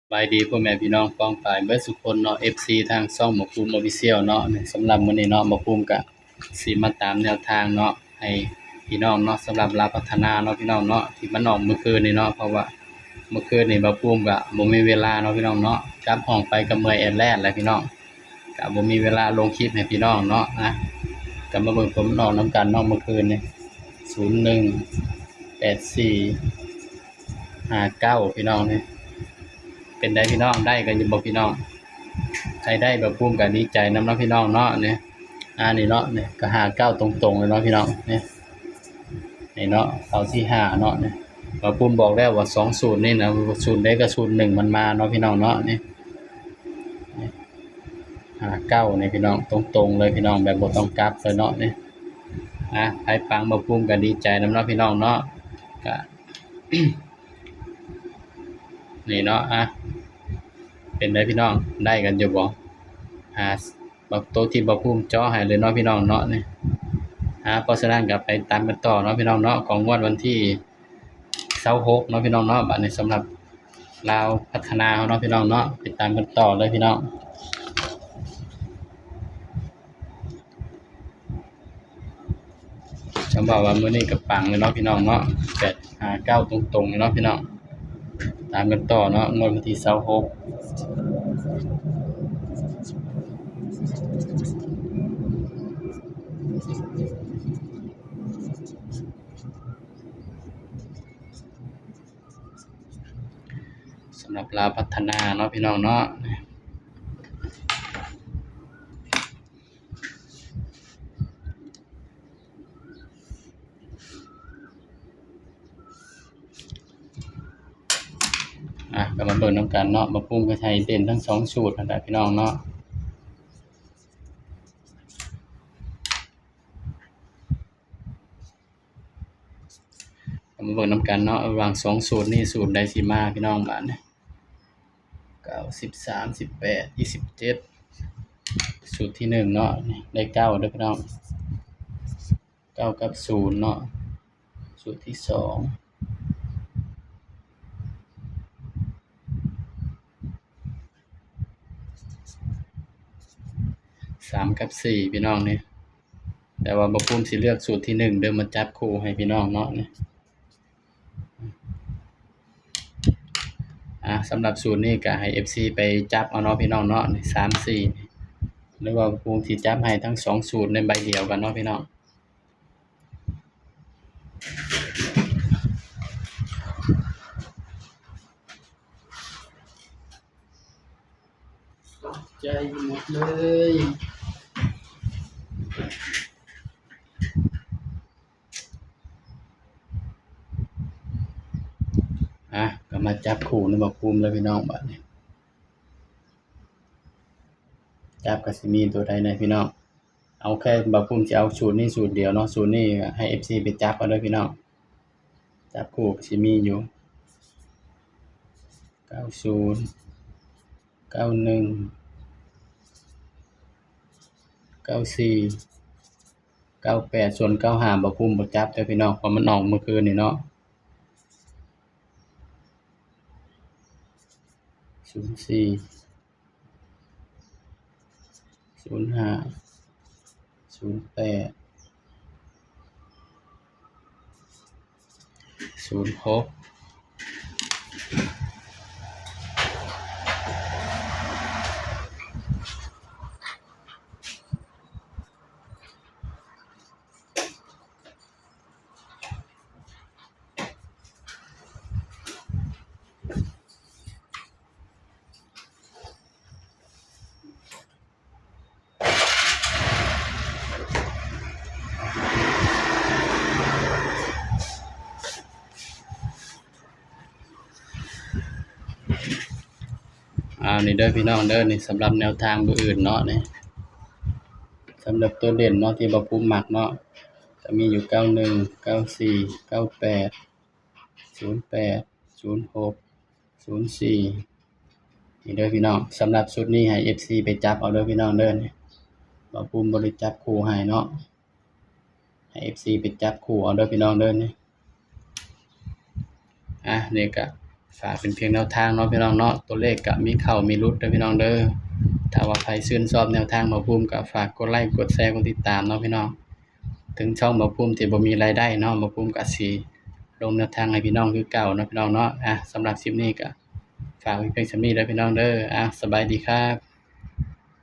สบายดีพ่อแม่พี่น้องป้องปายเบิดสุคนเนาะ FC ทางช่องหมอภูมิ Official เนาะสำหรับมื้อนี้เนาะหมอภูมิก็สิมาตามแนวทางเนาะให้พี่น้องเนาะสำหรับลาวพัฒนาเนาะพี่น้องเนาะที่มันออกเมื่อคืนนี้เนาะเพราะว่าเมื่อคืนนี้หมอภูมิก็บ่มีเวลาเนาะพี่น้องเนาะกลับห้องไปก็เมื่อยแอดแลดแหละพี่น้องก็บ่มีเวลาลงคลิปให้พี่น้องเนาะก็มาเบิ่งผลมันออกนำกันเนาะเมื่อคืนนี้01 84 59พี่น้องนี่เป็นได้พี่น้องได้กันอยู่บ่พี่น้องใครได้แบบภูมิก็ดีใจนำเนาะพี่น้องเนาะนี่นี่เนาะนี่ก็59ตรงๆเลยเนาะพี่น้องนี่เนาะเอาที่5เนาะนี่บ่ภูมิบอกแล้วว่า2สูตรนี่นะสูตรใดก็สูตร1มันมาเนาะพี่น้องเนาะนี่59นี่พี่น้องตรงๆเลยพี่น้องแบบบ่ต้องกลับเลยเนาะนี่ใครฟังบ่ภูมิก็ดีใจนำเนาะพี่น้องเนาะก็ นี่เนาะเป็นได้พี่น้องได้กันอยู่บ่บักโตที่บ่ภูมิเจาะให้เลยเนาะพี่น้องเนาะนี่เพราะฉะนั้นก็ไปตามกันต่อเนาะพี่น้องเนาะของงวดวันที่26เนาะพี่น้องเนาะบัดนี้สำหรับลาวพัฒนาเนาะพี่น้องเนาะไปตามกันต่อเลยพี่น้องจำบอกว่ามื้อนี้ก็ปังเลยเนาะพี่น้องเนาะ859ตรงๆเลยเนาะพี่น้องตามกันต่อเนาะงวดวันที่26สำหรับลาวพัฒนาเนาะพี่น้องเนาะก็มาเบิ่งนำกันเนาะบ่ภูมิก็ใช้เด่นทั้ง2สูตรนั่นแหละพี่น้องเนาะมาเบิ่งนำกันเนาะระหว่าง2สูตรนี้สูตรใดสิมาพี่น้องบัดนี้9 13 18 27สูตรที่1เนาะได้9เด้อพี่น้อง9กับ0เนาะสูตรที่2 3กับ4พี่น้องนี่แต่ว่าบ่ภูมิสิเลือกสูตรที่1เด้อมาจับคู่ให้พี่น้องเนาะนี่สำหรับสูตรนี้ก็ให้ FC ไปจับเอาเนาะพี่น้องเนาะนี่3 4หรือว่าภูมิสิจับให้ทั้ง2สูตรในใบเดียวกันเนาะพี่น้องใจหมดเลยก็มาจับคู่ในบ่ภูมิเลยพี่น้องบัดนี้จับก็สิมีตัวใดแน่พี่น้องเอาแค่บ่ภูมิสิเอาสูตรนี้สูตรเดียวเนาะสูตรนี้ให้ FC ไปจับเอาเด้อพี่น้องจับคู่ก็สิมีอยู่90 91 94 98ส่วน95บ่ภูมิบ่จับเด้อพี่น้องเพราะมันออกเมื่อคืนนี่เนาะ04 05 08 06นี่เด้อพี่น้องเด้อนี่สำหรับแนวทางมื้ออื่นเนาะนี่สำหรับตัวเด่นเนาะที่บ่ภูมิมักเนาะก็มีอยู่91 94 98 08 06 04นี่เด้อพี่น้องสำหรับชุดนี้ให้ FC ไปจับเอาเด้อพี่น้องเด้อนี่บ่ภูมิบ่ได้จับคู่ให้เนาะให้ FC ไปจับคู่เอาเด้อพี่น้องเด้อนี่นี่ก็ ฝากเป็นเพียงแนวทางเนาะพี่น้องเนาะตัวเลขก็มีเข้ามีหลุดเด้อพี่น้องเด้อถ้าว่าใครชื่นชอบแนวทางหมอภูมิก็ฝากกดไลค์กดแชร์กดติดตามเนาะพี่น้องถึงช่องหมอภูมิที่บ่มีรายได้เนาะหมอภูมิก็สิลงแนวทางให้พี่น้องคือเก่าเนาะพี่น้องเนาะสำหรับคลิปนี้ก็ฝากไว้เพียงส่ำนี้เด้อพี่น้องเด้อสบายดีครับ